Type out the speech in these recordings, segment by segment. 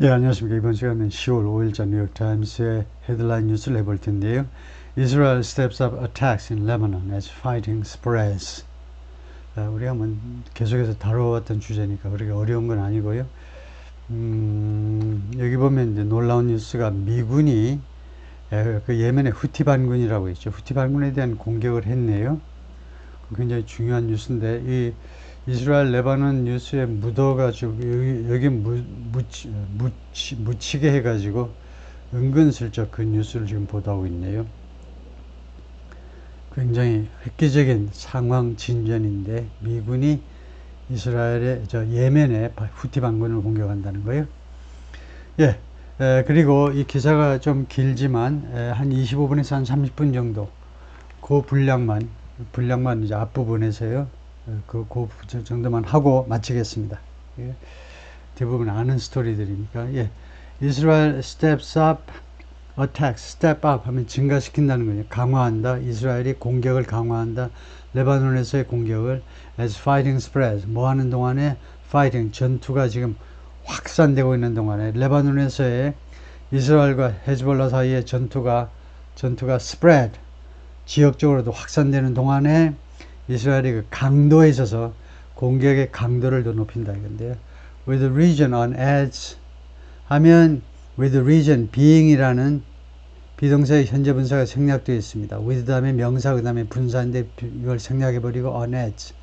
네, 안녕하십니까. 이번 시간은 10월 5일자 뉴욕타임스의 헤드라인 뉴스를 해볼 텐데요. Israel steps up attacks in Lebanon as fighting spreads. 우리가 계속해서 다뤄왔던 주제니까 그렇게 어려운 건 아니고요. 여기 보면 이제 놀라운 뉴스가 미군이 그 예멘의 후티 반군이라고 있죠. 후티 반군에 대한 공격을 했네요. 굉장히 중요한 뉴스인데 이 이스라엘 레바논 뉴스에 묻어가지고 여기 묻히게 해가지고 은근슬쩍 그 뉴스를 지금 보도하고 있네요. 굉장히 획기적인 상황 진전인데 미군이 이스라엘의 예멘의 후티 반군을 공격한다는 거예요. 예. 그리고 이 기사가 좀 길지만 한 25분에서 한 30분 정도 그 분량만 이제 앞부분에서요. 그 정도만 하고 마치겠습니다. 예. 대부분 아는 스토리들이니까. 예. Israel steps up attacks. step up 하면 증가시킨다는 거예요. 강화한다. 이스라엘이 공격을 강화한다. 레바논에서의 공격을 as fighting spreads. 뭐 하는 동안에 fighting 전투가 지금 확산되고 있는 동안에 레바논에서의 이스라엘과 헤즈볼라 사이의 전투가 spread 지역적으로도 확산되는 동안에 이스라엘이 그 강도에 있어서 공격의 강도를 더 높인다 이건데요. With the region on edge 하면 with the region being이라는 비동사의 현재 분사가 생략되어 있습니다. with 다음에 명사 그 다음에 분사인데 이걸 생략해버리고 on edge.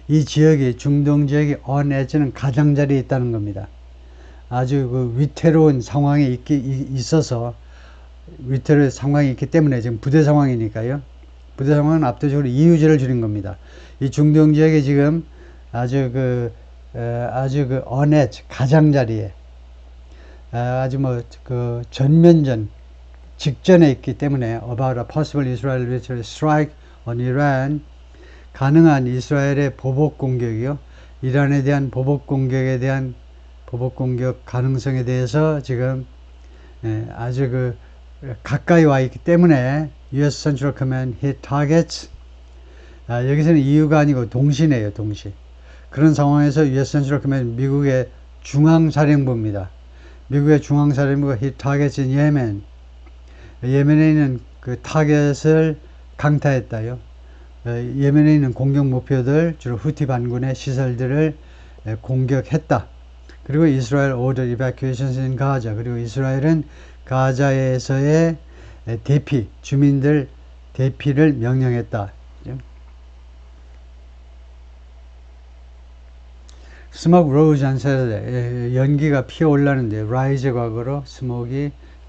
이 지역이 중동 지역이 on edge는 가장자리에 있다는 겁니다. 아주 그 위태로운 상황에 있어서 위태로운 상황이 있기 때문에 지금 부대 상황이니까요. 부대 상황은 압도적으로 이유제를 줄인 겁니다. 이 중동 지역에 지금 아주 그 on edge 가장자리에 아주 그 전면전 직전에 있기 때문에 about a possible Israel military strike on Iran 가능한 이스라엘의 보복 공격이요. 이란에 대한 보복 공격 가능성에 대해서 지금 아주 그 가까이 와 있기 때문에 US Central Command hit targets. 여기서는 이유가 아니고 동시네요, 동시. 그런 상황에서 US Central Command 미국의 중앙사령부입니다. 미국의 중앙사령부가 hit targets in Yemen. 예멘에 있는 그 타겟을 강타했다요. 예멘에 있는 공격 목표들, 주로 후티 반군의 시설들을 공격했다. 그리고 이스라엘 ordered evacuations in Gaza. 그리고 이스라엘은 가자에서의 주민들 대피를 명령했다. Smoke rose on Saturday. 연기가 피어올랐는데, rise 과거로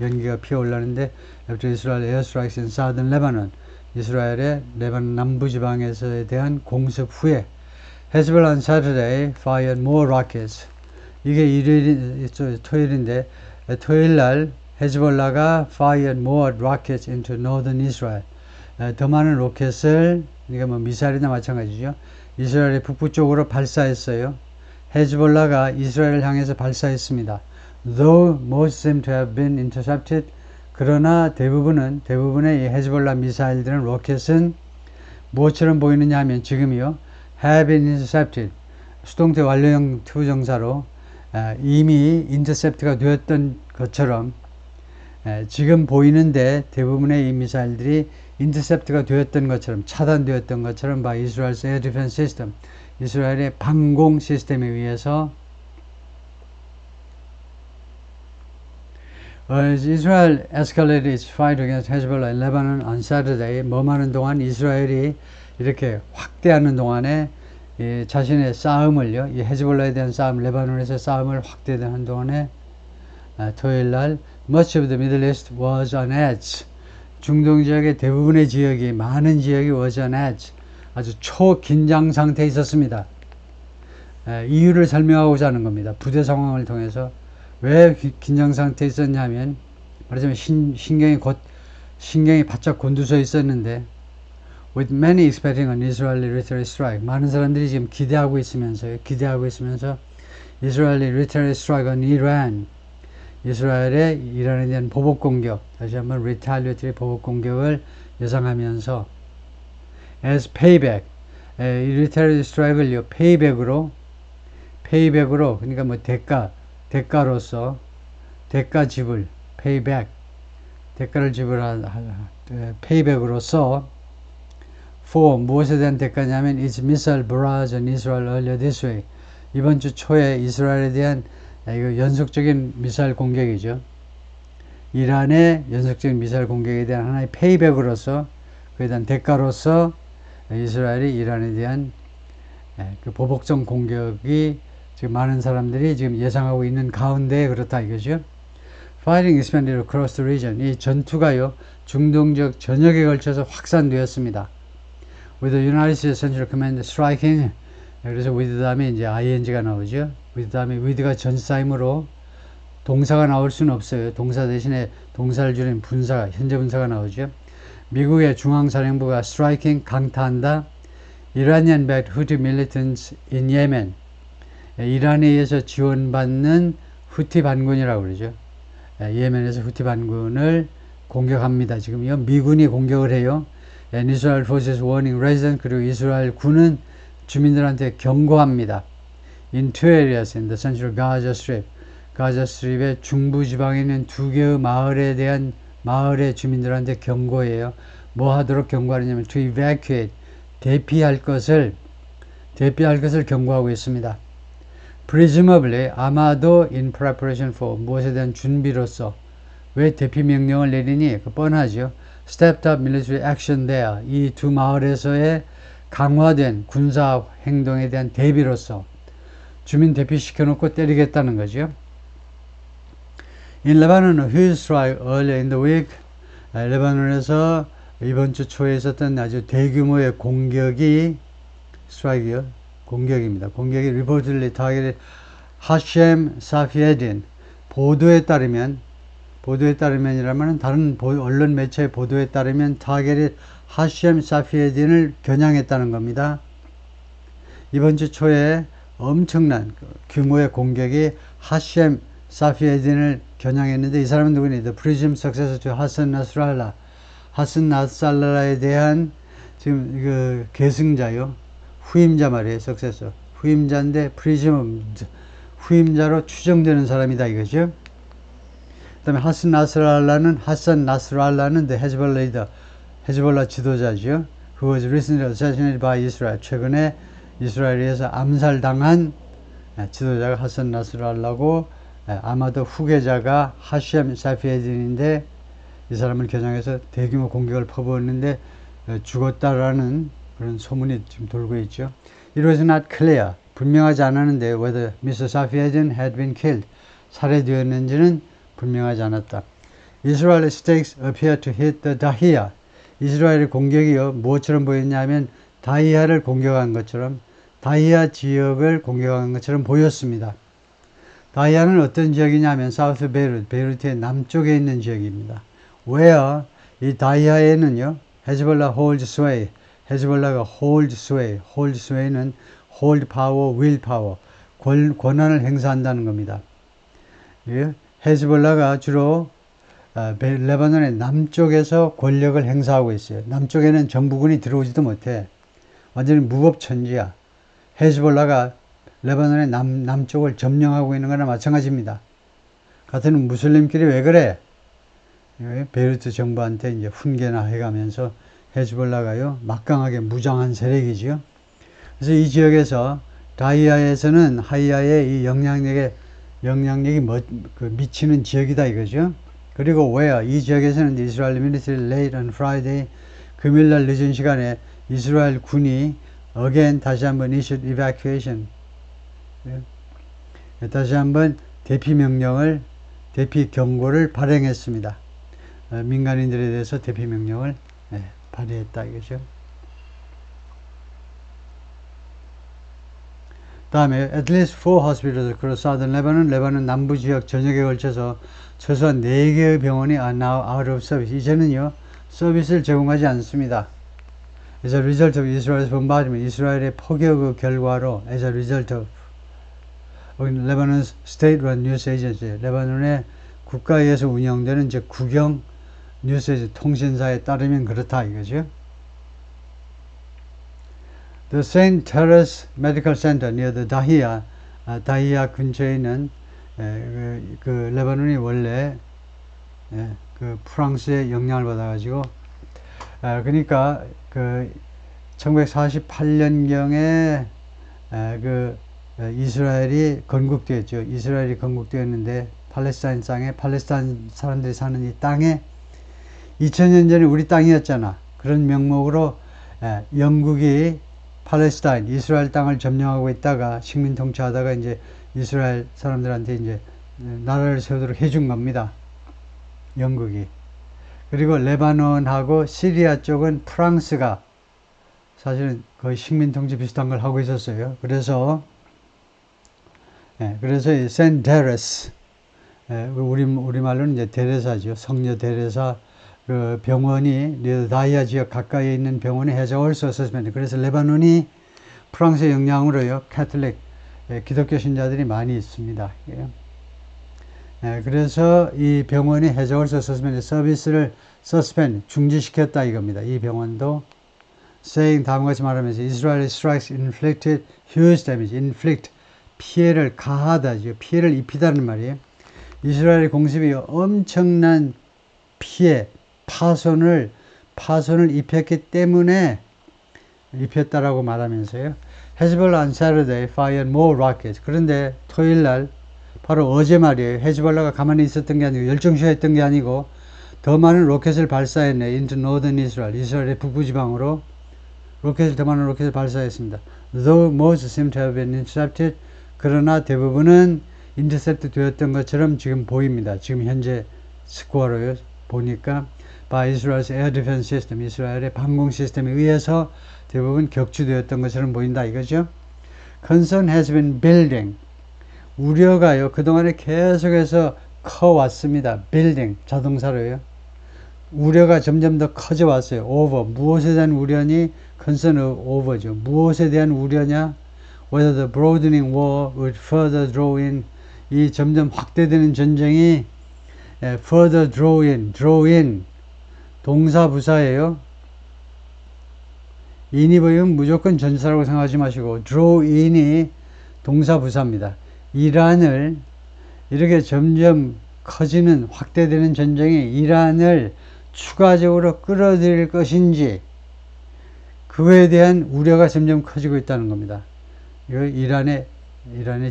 연기가 피어올랐는데, after Israel airstrikes in southern Lebanon. 이스라엘의 레바논 남부지방에서에 대한 공습 후에 Hezbollah on Saturday fired more rockets. 이게 토요일인데 토요일날 헤즈볼라가 fired more rockets into northern Israel. 더 많은 로켓을 그러니까 미사일이나 마찬가지죠. 이스라엘의 북부 쪽으로 발사했어요. 헤즈볼라가 이스라엘을 향해서 발사했습니다. Though most seem to have been intercepted. 그러나 대부분의 이 헤즈볼라 미사일들은 로켓은 무엇처럼 보이느냐 하면 지금이요. have been intercepted. 수동태 완료형 투정사로 이미 인터셉트가 되었던 것처럼 지금 보이는데 대부분의 이 미사일들이 인터셉트가 되었던 것처럼 차단되었던 것처럼 by Israel's air defense system. 이스라엘의 방공 시스템에 의해서 As Israel escalated its fight against Hezbollah in Lebanon on Saturday, 머무는 동안 이스라엘이 이렇게 확대하는 동안에 자신의 싸움을요, 이 헤즈볼라에 대한 싸움, 레바논에서 싸움을 확대하는 동안에 토요일날 Much of the Middle East was on edge. 중동 지역의 대부분의 지역이 많은 지역이 was on edge. 아주 초긴장 상태에 있었습니다. 이유를 설명하고자 하는 겁니다. 부대 상황을 통해서 왜 긴장 상태에 있었냐면 말하자면 신경이 바짝 곤두서 있었는데 with many expecting an Israeli retaliatory strike. 많은 사람들이 지금 기대하고 있으면서 Israeli retaliatory strike on Iran. 이스라엘의 이란에 대한 보복 공격, 다시 한번 retaliatory 보복 공격을 예상하면서 as payback. 이 retaliatory strike을요, payback으로 그러니까 대가 대가로서 대가 지불 payback 대가를 지불한 payback으로서 for 무엇에 대한 대가냐면 its missile barrage on Israel earlier this way 이번 주 초에 이스라엘에 대한 이거 연속적인 미사일 공격이죠. 이란의 연속적인 미사일 공격에 대한 하나의 페이백으로서 그에 대한 대가로서 이스라엘이 이란에 대한 그 보복적 공격이 지금 많은 사람들이 지금 예상하고 있는 가운데 그렇다 이거죠. Fighting expanded across the region. 이 전투가요 중동 지역 전역에 걸쳐서 확산되었습니다. With the United States Central Command striking. 그래서 with 다음에 이제 ing가 나오죠. with 다음에 with가 전치사이므로 동사가 나올 수는 없어요. 동사 대신에 동사를 줄인 분사, 현재 분사가 나오죠. 미국의 중앙사령부가 striking, 강타한다. Iranian-backed Houthi militants in Yemen. 이란에 의해서 지원받는 후티 반군이라고 그러죠. 예멘에서 후티 반군을 공격합니다. 지금 이건 미군이 공격을 해요. And Israel forces warning residents. 그리고 이스라엘 군은 주민들한테 경고합니다. In two areas in the central Gaza Strip. 가자 스트립의 중부 지방에 있는 두 개의 마을에 대한 마을의 주민들한테 경고해요. 뭐 하도록 경고하느냐면 to evacuate 대피할 것을 경고하고 있습니다. Presumably 아마도 in preparation for 무엇에 대한 준비로서 왜 대피 명령을 내리니 그 뻔하죠. Stepped up military action there 이 두 마을에서의 강화된 군사 행동에 대한 대비로서 주민 대피시켜놓고 때리겠다는 거죠. In Lebanon, a huge strike earlier in the week. 레바논에서 이번 주 초에 있었던 아주 대규모의 공격이 스트라이크요. 공격입니다. 공격이 reportedly targeted Hashem Safieddin. 보도에 따르면이라면 다른 언론 매체의 보도에 따르면 targeted Hashem Safieddin을 겨냥했다는 겁니다. 이번 주 초에 엄청난 규모의 공격이 하셈 사피에딘을 겨냥했는데 이 사람은 누구니? The presumed successor to 하산 나스랄라. 하산 나스랄라에 대한 지금 그 계승자요. 후임자 말이에요. successor. 후임자인데 presumed 후임자로 추정되는 사람이다 이거죠. 그 다음에 하산 나스랄라는 the Hezbollah leader. 헤즈볼라 지도자죠. Who was recently assassinated by Israel. 최근에 이스라엘에서 암살당한 지도자가 하산 나스랄라고 아마도 후계자가 하셈 사피에딘인데 이 사람을 겨냥해서 대규모 공격을 퍼부었는데 죽었다라는 그런 소문이 지금 돌고 있죠. It was not clear. 분명하지 않았는데 whether Mr. Safieddin had been killed. 살해되었는지는 분명하지 않았다. Israeli stakes appear to hit the Dahiya. 이스라엘의 공격이요. 무엇처럼 보였냐면 다히야를 공격한 것처럼 다히야 지역을 공격한 것처럼 보였습니다. 다히야는 어떤 지역이냐면 사우스 베이루트의 남쪽에 있는 지역입니다. Where 이 다히야에는요. 헤즈볼라 hold sway. 헤즈볼라가 hold sway는 hold power, will power. 권한을 행사한다는 겁니다. 헤즈볼라가 주로 레바논의 남쪽에서 권력을 행사하고 있어요. 남쪽에는 정부군이 들어오지도 못해. 완전히 무법천지야. 헤즈볼라가 레바논의 남쪽을 점령하고 있는 거나 마찬가지입니다. 같은 무슬림끼리 왜 그래? 베이루트 정부한테 이제 훈계나 해가면서 헤즈볼라가요, 막강하게 무장한 세력이지요. 그래서 이 지역에서 다히야에서는 하이야의 이 영향력이 미치는 지역이다 이거죠. 그리고 where 이 지역에서는 이스라엘 military late on Friday 금요일날 늦은 시간에 이스라엘 군이 again 다시 한번 issued evacuation 다시 한번 대피 경고를 발행했습니다. 민간인들에 대해서 대피 명령을 발휘했다 이거죠. 다음에 at least 4 hospitals across southern Lebanon, 레바논 남부 지역 전역에 걸쳐서 최소한 4개의 병원이 are now out of service. 이제는요 서비스를 제공하지 않습니다. As a result of Israel's bombardment, 이스라엘의 포격의 결과로 as a result of Lebanon's state-run news agency, 레바논의 국가에서 운영되는 즉 국영 뉴스 통신사에 따르면 그렇다 이거죠. The St. Terrace Medical Center near the Dahiya, 다히야 근처에 있는 그 레바논이 원래 그 프랑스의 영향을 받아가지고 그러니까 그 1948년경에 그 이스라엘이 건국되었죠. 이스라엘이 건국되었는데 팔레스타인 땅에 팔레스타인 사람들이 사는 이 땅에 2000년 전에 우리 땅이었잖아. 그런 명목으로 영국이 팔레스타인 이스라엘 땅을 점령하고 있다가 식민 통치하다가 이제 이스라엘 사람들한테 이제 나라를 세우도록 해준 겁니다. 영국이. 그리고 레바논하고 시리아 쪽은 프랑스가 사실은 거의 식민 통치 비슷한 걸 하고 있었어요. 그래서 이 센테레스 우리말로는 이제 데레사죠. 성녀 데레사 그 병원이 다이아 지역 가까이에 있는 병원이 해적을 썼습니다. 그래서 레바논이 프랑스의 영향으로요 카톨릭 기독교 신자들이 많이 있습니다. 그래서 이 병원이 해적을 썼으면 서비스를 중지시켰다 이겁니다. 이 병원도 saying 다음과 같이 말하면서 Israel strikes inflicted huge damage, inflict 피해를 가하다죠. 피해를 입히다는 말이에요. 이스라엘 공습이 엄청난 피해, 파손을 입혔기 때문에 입혔다라고 말하면서요. 헤즈볼라 on Saturday fired more rockets. 그런데 토요일 날 바로 어제 말이에요. 헤즈볼라가 가만히 있었던 게 아니고 열중시했던 게 아니고 더 많은 로켓을 발사했네. into northern Israel. 이스라엘의 북부 지방으로 더 많은 로켓을 발사했습니다. Though most seem to have been intercepted. 그러나 대부분은 인터셉트 되었던 것처럼 지금 보입니다. 지금 현재 스코어로요. 보니까 by Israel's air defense system. 이스라엘의 방공 시스템에 의해서 대부분 격추되었던 것처럼 보인다 이거죠. Concern has been building. 우려가요. 그동안에 계속해서 커왔습니다. building. 자동사로요. 우려가 점점 더 커져왔어요. over. 무엇에 대한 우려니? concern over죠. 무엇에 대한 우려냐? whether the broadening war would further draw in 이 점점 확대되는 전쟁이 further draw in 동사 부사예요. in이 보이면 무조건 전사라고 생각하지 마시고 draw in이 동사 부사입니다. 이란을 이렇게 점점 커지는 확대되는 전쟁이 이란을 추가적으로 끌어들일 것인지 그거에 대한 우려가 점점 커지고 있다는 겁니다. 이란의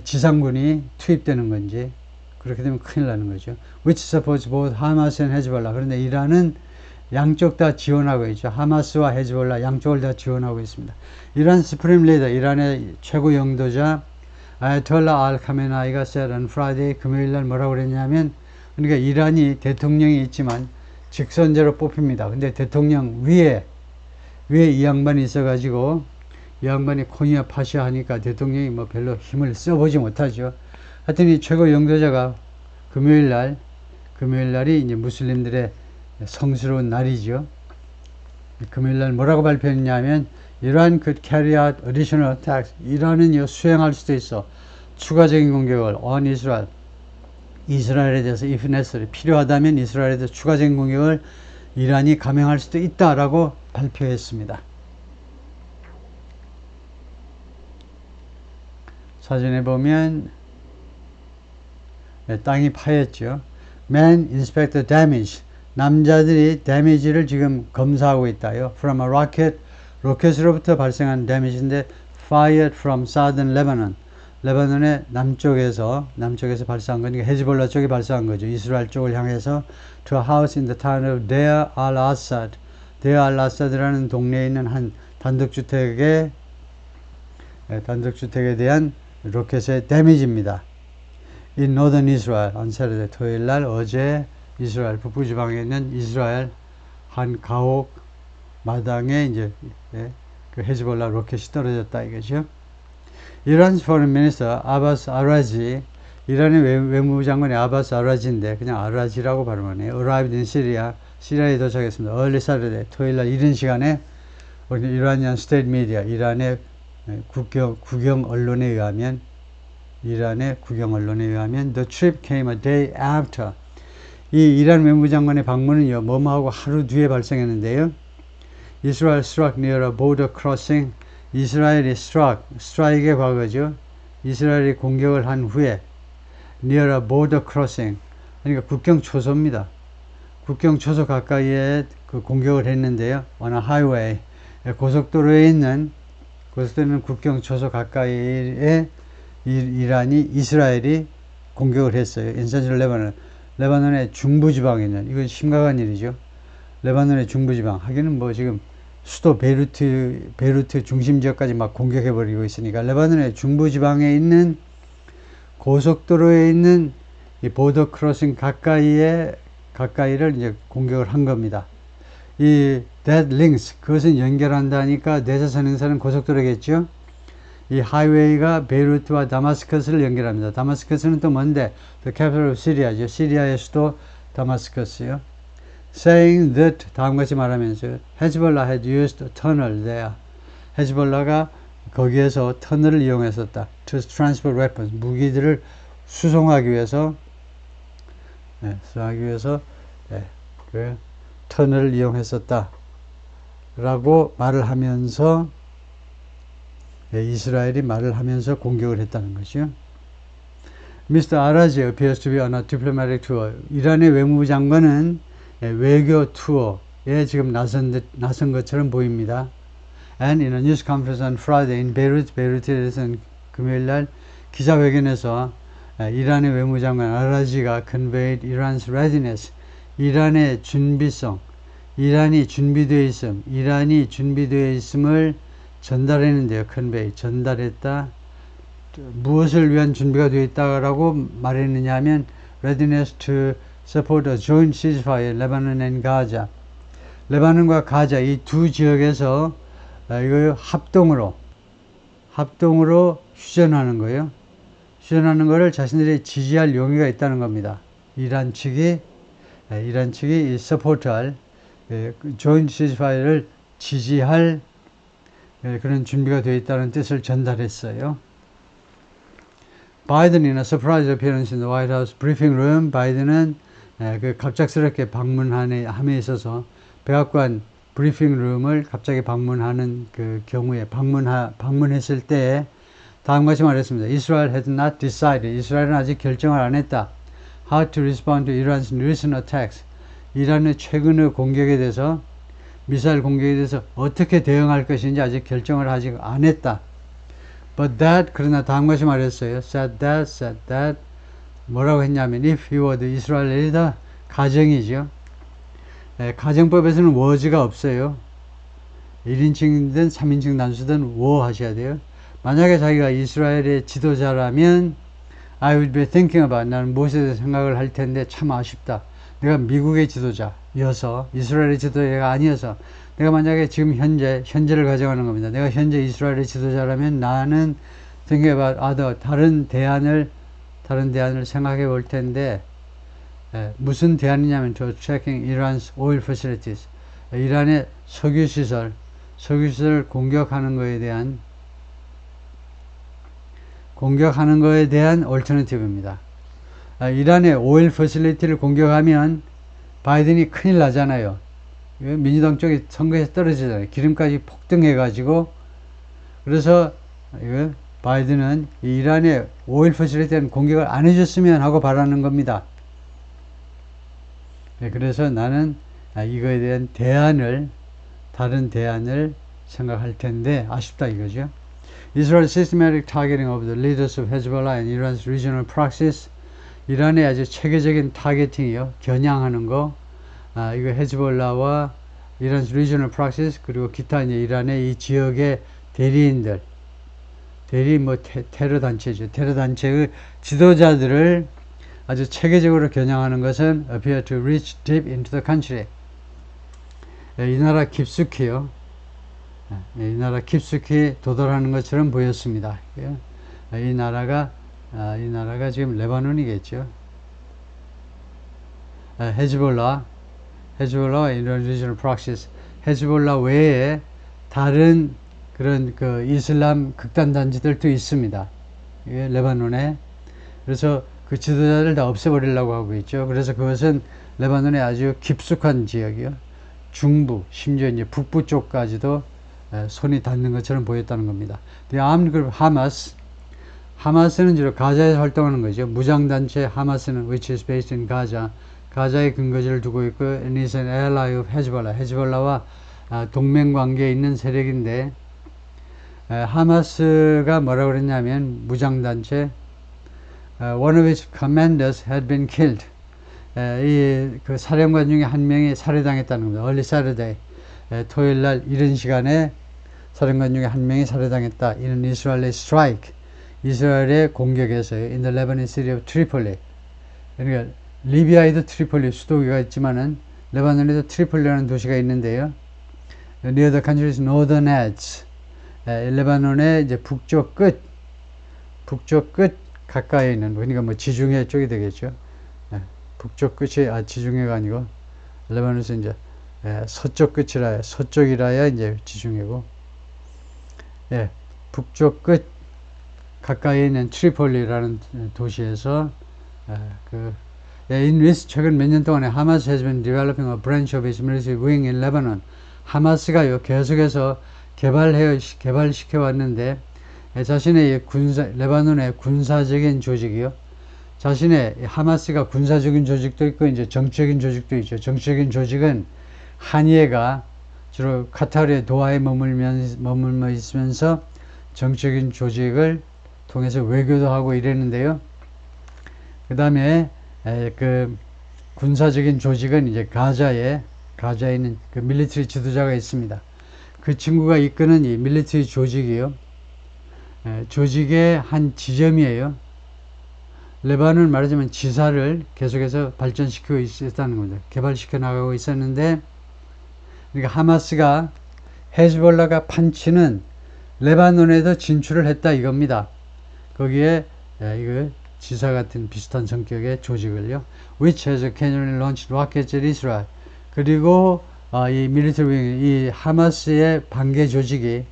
지상군이 투입되는 건지 그렇게 되면 큰일 나는 거죠. Which supports both Hamas and Hezbollah. 그런데 이란은 양쪽 다 지원하고 있죠. 하마스와 헤즈볼라 양쪽을 다 지원하고 있습니다. 이란 스프림 리더, 이란의 최고 영도자 아야톨라 알 카메나이가 said on Friday, 금요일 날 뭐라고 그랬냐면, 그러니까 이란이 대통령이 있지만 직선제로 뽑힙니다. 근데 대통령 위에 이 양반이 있어가지고 이 양반이 코니아 파시아 하니까 대통령이 뭐 별로 힘을 써보지 못하죠. 하여튼 이 최고 영도자가 금요일 날이 이제 무슬림들의 성스러운 날이죠. 금요일 날 뭐라고 발표했냐면 이란 could carry out additional attacks. 이란은 수행할 수도 있어. 추가적인 공격을 on Israel. 이스라엘에 대해서 if necessary. 필요하다면 이스라엘에 대해서 추가적인 공격을 이란이 감행할 수도 있다라고 발표했습니다. 사진에 보면 땅이 파였죠. Man inspect the damage. 남자들이 데미지를 지금 검사하고 있다요. From a rocket, 로켓으로부터 발생한 데미지인데 fired from southern Lebanon. 레바논의 남쪽에서 발사한 거니까 헤즈볼라 쪽이 발사한 거죠. 이스라엘 쪽을 향해서 to a house in the town of Deir al-Assad. 데어 al-Assad라는 동네에 있는 한 단독주택에 대한 로켓의 데미지입니다. In northern Israel, on Saturday, 토요일 날 어제 이스라엘 북부 지방에 있는 이스라엘 한 가옥 마당에 이제 그 헤즈볼라 로켓이 떨어졌다 이거죠. 이란's foreign minister 아바스 아라지, 이란의 외무부 장관이 아바스 아라지인데 그냥 아라지라고 발음하네요. arrived in Syria, 시리아에 도착했습니다. early Saturday, 토요일 날 이른 시간에 Iranian state media, 이란의 국영 언론에 의하면 the trip came a day after. 이 이란 외무장관의 방문은요, 뭐뭐하고 하루 뒤에 발생했는데요. Israel struck near a border crossing. 이스라엘이 strike의 과거죠. 이스라엘이 공격을 한 후에 near a border crossing. 그러니까 국경 초소입니다. 국경 초소 가까이에 그 공격을 했는데요. on a highway. 고속도로에 있는 국경 초소 가까이에 이스라엘이 공격을 했어요. in central Lebanon. 레바논의 중부지방에 있는, 이건 심각한 일이죠. 레바논의 중부지방. 하기는 뭐 지금 수도 베이루트 중심 지역까지 막 공격해버리고 있으니까 레바논의 중부지방에 있는 고속도로에 있는 이 보더 크로싱 가까이를 이제 공격을 한 겁니다. 이 that links, 그것은 연결한다니까 대사선 행사는 고속도로겠죠. 이 하이웨이가 베이루트와 다마스커스를 연결합니다. 다마스커스는 또 뭔데? The capital of Syria죠. 시리아의 수도 다마스커스요. Saying that, 다음같이 말하면서 Hezbollah had used a tunnel there. 헤즈볼라가 거기에서 터널을 이용했었다. To transport weapons, 무기들을 수송하기 위해서 그 터널을 이용했었다 라고 말을 하면서 이스라엘이 말을 하면서 공격을 했다는 것이요. Mr. Arazi appears to be on a diplomatic tour. 이란의 외무부 장관은 외교 투어에 지금 나선 것처럼 보입니다. And in a news conference on Friday in Beirut, 베이루트에서는 금요일날 기자회견에서 이란의 외무장관 아라지가 conveyed Iran's readiness, 이란의 준비성, 이란이 준비되어 있음을 전달했는데요. convey, 전달했다. 무엇을 위한 준비가 되어 있다라고 말했느냐 하면 readiness to support a joint ceasefire Lebanon and Gaza. 레바논과 가자 이 두 지역에서 이거 합동으로 휴전하는 거예요. 휴전하는 거를 자신들이 지지할 용의가 있다는 겁니다. 이란 측이 이 서포트할 joint ceasefire를 지지할 그런 준비가 되어 있다는 뜻을 전달했어요. 바이든 in a surprise appearance in the White House briefing room, 바이든은 그 갑작스럽게 방문함에 있어서 백악관 브리핑 룸을 갑자기 방문하는 그 경우에 방문했을 때 다음같이 말했습니다. Israel had not decided. 이스라엘은 아직 결정을 안 했다. How to respond to Iran's recent attacks. 이란의 최근의 공격에 대해서 미사일 공격에 대해서 어떻게 대응할 것인지 아직 결정을 아직 안 했다. But that, 그러나 다음같이 말했어요. Said that. 뭐라고 했냐면 if he were the Israel leader, 가정이죠. 가정법에서는 was가 없어요. 1인칭이든 3인칭 단수든 was 하셔야 돼요. 만약에 자기가 이스라엘의 지도자라면 I would be thinking about, 나는 무엇에 대해 생각을 할 텐데 참 아쉽다. 내가 미국의 지도자여서 이스라엘의 지도자가 아니어서 내가 만약에 지금 현재를 가정하는 겁니다. 내가 현재 이스라엘의 지도자라면 나는 thinking about other, 다른 대안을 생각해 볼 텐데 무슨 대안이냐면 to checking Iran's oil facilities, 이란의 석유시설 공격하는 거에 대한 얼터너티브입니다. 이란의 오일 퍼실리티를 공격하면 바이든이 큰일 나잖아요. 민주당 쪽이 선거에서 떨어지잖아요. 기름까지 폭등해가지고. 그래서 바이든은 이란의 오일 퍼실리티는 공격을 안 해줬으면 하고 바라는 겁니다. 그래서 나는 이거에 대한 다른 대안을 생각할 텐데 아쉽다 이거죠. Israel's systematic targeting of the leaders of Hezbollah and Iran's regional proxies. 이란의 아주 체계적인 타겟팅이요. 겨냥하는 거. 이거 헤즈볼라와 이란's regional proxies 그리고 기타 이제 이란의 이 지역의 대리인들. 테러 단체죠. 테러 단체의 지도자들을 아주 체계적으로 겨냥하는 것은 appear to reach deep into the country. 이 나라 깊숙이요. 이 나라 깊숙이 도달하는 것처럼 보였습니다. 이 나라가 지금 레바논이겠죠. 헤즈볼라와 이런 리저널 프락시스, 헤즈볼라 외에 다른 그런 그 이슬람 극단 단체들도 있습니다. 레바논에. 그래서 그 지도자들 다 없애버리려고 하고 있죠. 그래서 그것은 레바논의 아주 깊숙한 지역이요. 중부, 심지어 이제 북부 쪽까지도 손이 닿는 것처럼 보였다는 겁니다. The armed group Hamas 하마스는 주로 가자에서 활동하는 거죠. 무장단체 하마스는 which is based in Gaza. 가자에 근거지를 두고 있고 and is an ally of Hezbollah. 헤즈볼라와 동맹 관계에 있는 세력인데 하마스가 뭐라고 그랬냐면 무장단체 one of its commanders had been killed. 이 그 사령관 중에 한 명이 살해당했다는 겁니다. early Saturday. 토요일 날 이른 시간에 사령관 중에 한 명이 살해당했다. 이는 이스라엘의 strike. 이스라엘의 공격에서요. in the Lebanese city of Tripoli. 그러니까 리비아에도 트리폴리 수도가 있지만은 레바논에도 트리폴리라는 도시가 있는데요. near the country's northern edge. 레바논의 이제 북쪽 끝 가까이에 있는, 그러니까 뭐 지중해 쪽이 되겠죠. 북쪽 끝이 지중해가 아니고 레바논에서 이제 서쪽 끝이라 서쪽이라야 이제 지중해고, 북쪽 끝 가까이에 있는 트리폴리라는 도시에서 in which 최근 몇 년 동안에 하마스 has been developing a branch of its military wing in Lebanon. 하마스가요 계속해서 개발시켜 왔는데 자신의 레바논의 군사적인 조직이요. 자신의 하마스가 군사적인 조직도 있고 이제 정치적인 조직도 있죠. 정치적인 조직은 한예가 주로 카타르의 도하에 머물며 있으면서 정치적인 조직을 통해서 외교도 하고 이랬는데요. 그 다음에 그 군사적인 조직은 이제 가자에 있는 그 밀리터리 지도자가 있습니다. 그 친구가 이끄는 이 밀리터리 조직이요. 조직의 한 지점이에요. 레바논 말하자면 지사를 계속해서 발전시키고 있었다는 겁니다. 개발시켜 나가고 있었는데, 그러니까 하마스가 헤즈볼라가 판치는 레바논에도 진출을 했다 이겁니다. 거기에 이거 지사 같은 비슷한 성격의 조직을요. which has occasionally launched rockets at Israel. 그리고 이 밀리터리 이 하마스의 반개 조직이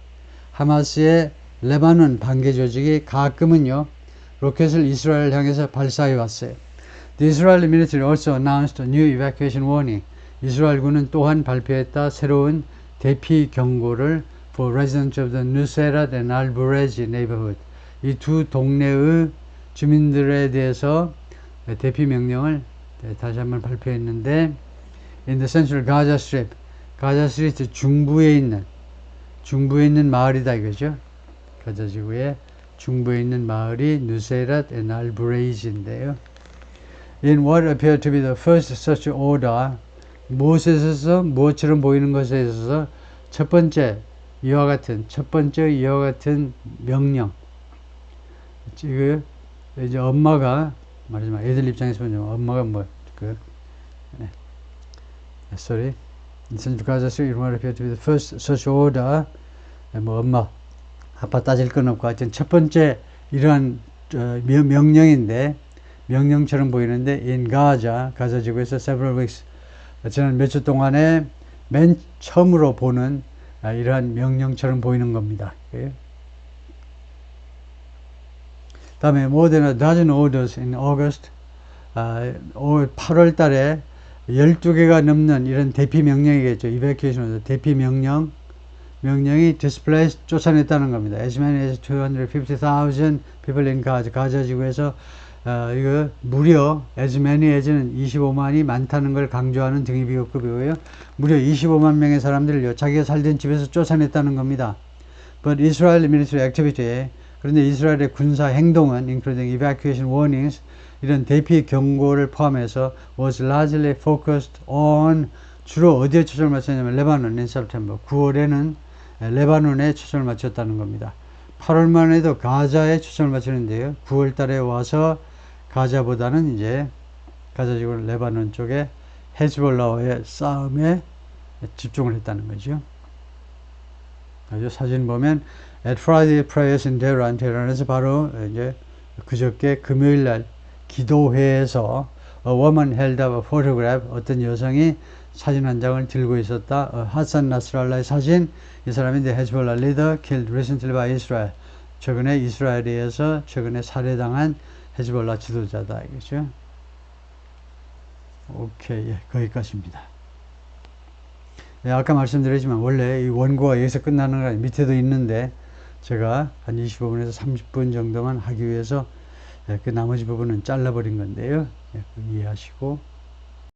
하마스의 레바논 반개 조직이 가끔은요 로켓을 이스라엘 향해서 발사해 왔어요. The Israeli military also announced a new evacuation warning. 이스라엘군은 또한 발표했다 새로운 대피 경고를 for residents of the Nuseirat and Al-Bureij neighborhood. 이 두 동네의 주민들에 대해서 대피 명령을 다시 한번 발표했는데, in the central Gaza Strip, 가자 스트리트 중부에 있는 마을이다 이거죠. 가자 지구의 중부에 있는 마을이 누세랏 and 알브레이지인데요. In what appeared to be the first such order, 무엇에서 무엇처럼 보이는 것에 있어서 첫 번째 이와 같은 명령. 지금 이제 엄마가 말하지만 애들 입장에서 보면 엄마가 sorry. In Central Gaza Strip, it would appear to be the first such order. 엄마, 아빠 따질 건 없고 하여튼 첫 번째 이러한 명령인데 명령처럼 보이는데 in Gaza, 가자 지구에서 several weeks, 지난 몇 주 동안에 맨 처음으로 보는 이러한 명령처럼 보이는 겁니다. 다음에 more than a dozen orders in August, 8월 달에 12개가 넘는 이런 대피 명령이겠죠. evacuation 대피 명령이 displaced 쫓아냈다는 겁니다. As many as 250,000 people in Gaza. 가자 지구에서 이거 무려 as many as는 25만이 많다는 걸 강조하는 등위비호급이고요. 무려 25만 명의 사람들을요 자기가 살던 집에서 쫓아냈다는 겁니다. But Israeli military activity, 그런데 이스라엘의 군사 행동은 including evacuation warnings, 이런 대피 경고를 포함해서 was largely focused on, 주로 어디에 초점을 맞췄냐면 레바논 in September, 9월에는 레바논에 초점을 맞췄다는 겁니다. 8월만 해도 가자에 초점을 맞추는데요. 9월 달에 와서 가자보다는 이제 가자 지구 레바논 쪽에 헤즈볼라와의 싸움에 집중을 했다는 거죠. 아주 사진 보면 at Friday prayers in Tehran, 테헤란에서 바로 이제 그저께 금요일 날 기도회에서 a woman held up a photograph, 어떤 여성이 사진 한 장을 들고 있었다. 하산 나스랄라의 사진, 이 사람이 the Hezbollah leader killed recently by Israel. 최근에 이스라엘에 의해서 최근에 살해당한 헤즈볼라 지도자다 이거죠. 오케이, 거기까지입니다. 아까 말씀드렸지만 원래 이 원고가 여기서 끝나는 거 밑에도 있는데 제가 한 25분에서 30분 정도만 하기 위해서 그 나머지 부분은 잘라버린 건데요. 이해하시고